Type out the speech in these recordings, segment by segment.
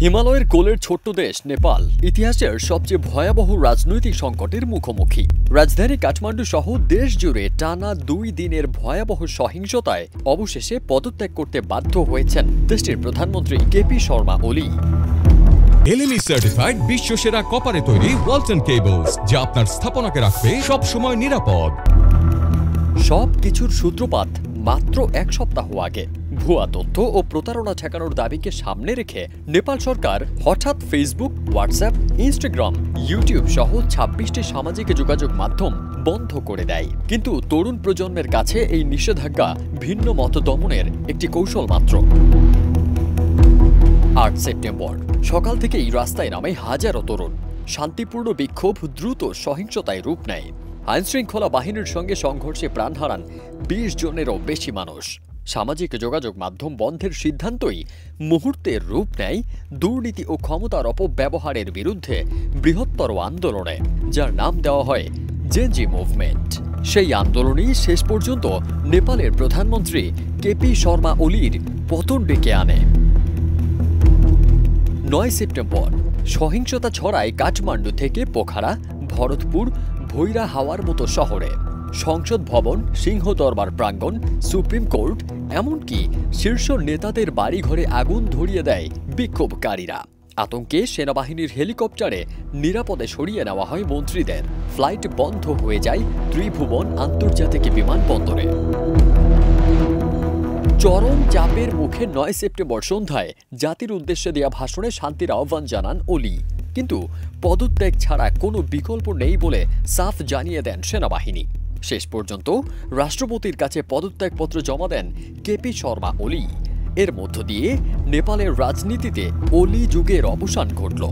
হিমালয়ের কোলের ছোট্ট দেশ নেপাল ইতিহাসের সবচেয়ে ভয়াবহ রাজনৈতিক সংকটের মুখোমুখি। রাজধানী কাঠমান্ডু সহ দেশ জুড়ে টানা 2 দিনের ভয়াবহ সহিংসতায় অবশেষে পদত্যাগ করতে বাধ্য হয়েছেন দেশটির প্রধানমন্ত্রী কেপি শর্মা ওলি। এলএমই সার্টিফাইড বিশ্বসেরা কপারে তৈরি ওয়ালটন কেবলস, যা আপনার স্থাপনাকে রাখবে সব সময় নিরাপদ। সব কিছুর সূত্রপাত মাত্র 1 সপ্তাহ আগে। ভুয়া তথ্য ও প্রতারণা ঠেকানোর দাবিকে সামনে রেখে নেপাল সরকার হঠাৎ ফেসবুক, হোয়াটসঅ্যাপ, ইনস্টাগ্রাম, ইউটিউব সহ 26টি সামাজিক যোগাযোগ মাধ্যম বন্ধ করে দেয়। কিন্তু তরুণ প্রজন্মের কাছে এই নিষেধাজ্ঞা ভিন্ন মত দমনের একটি কৌশল মাত্র। 8 সেপ্টেম্বর সকাল থেকেই রাস্তায় নামে হাজারো তরুণ। শান্তিপূর্ণ বিক্ষোভ দ্রুত সহিংসতায় রূপ নেয়। আইনশৃঙ্খলা বাহিনীর সঙ্গে সংঘর্ষে প্রাণ হারান 20 জনেরও বেশি মানুষ। সামাজিক যোগাযোগ মাধ্যম বন্ধের সিদ্ধান্তই মুহূর্তে রূপ নেয় দুর্নীতি ও ক্ষমতার অপব্যবহারের বিরুদ্ধে বৃহত্তর আন্দোলনে, যার নাম দেওয়া হয় জেনজি মুভমেন্ট। সেই আন্দোলনই শেষ পর্যন্ত নেপালের প্রধানমন্ত্রী কেপি শর্মা ওলির পতন ডেকে আনে। 9 সেপ্টেম্বর সহিংসতা ছড়ায় কাঠমান্ডু থেকে পোখারা, ভরতপুর, ভৈরা হাওয়ার মতো শহরে। সংসদ ভবন, সিংহ দরবার প্রাঙ্গণ, সুপ্রিম কোর্ট, এমনকি শীর্ষ নেতাদের বাড়িঘরে আগুন ধরিয়ে দেয় বিক্ষোভকারীরা। আতঙ্কে সেনাবাহিনীর হেলিকপ্টারে নিরাপদে সরিয়ে নেওয়া হয় মন্ত্রীদের। ফ্লাইট বন্ধ হয়ে যায় ত্রিভুবন আন্তর্জাতিক বিমানবন্দরে। চরম চাপের মুখে 9 সেপ্টেম্বর সন্ধ্যায় জাতির উদ্দেশ্যে দেয়া ভাষণে শান্তির আহ্বান জানান ওলি। কিন্তু পদত্যাগ ছাড়া কোনো বিকল্প নেই বলে সাফ জানিয়ে দেন সেনাবাহিনী। শেষ পর্যন্ত রাষ্ট্রপতির কাছে পদত্যাগপত্র জমা দেন কেপি শর্মা ওলি। এর মধ্য দিয়ে নেপালের রাজনীতিতে ওলি যুগের অবসান ঘটল।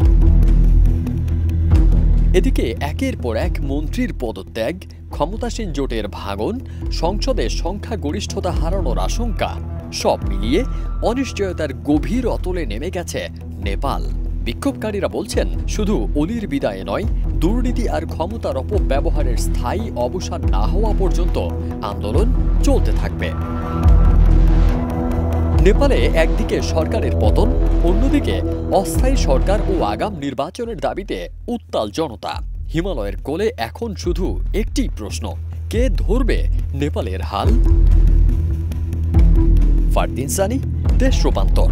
এদিকে একের পর এক মন্ত্রীর পদত্যাগ, ক্ষমতাসীন জোটের ভাঙন, সংসদে সংখ্যাগরিষ্ঠতা হারানোর আশঙ্কা, সব মিলিয়ে অনিশ্চয়তার গভীর অতলে নেমে গেছে নেপাল। বিক্ষোভকারীরা বলছেন, শুধু ওলির বিদায়ে নয়, দুর্নীতি আর ক্ষমতার অপব্যবহারের স্থায়ী অবসান না হওয়া পর্যন্ত আন্দোলন চলতে থাকবে। নেপালে একদিকে সরকারের পতন, অন্যদিকে অস্থায়ী সরকার ও আগাম নির্বাচনের দাবিতে উত্তাল জনতা। হিমালয়ের কোলে এখন শুধু একটি প্রশ্ন, কে ধরবে নেপালের হাল? ফারদিন সানি, দেশ রূপান্তর।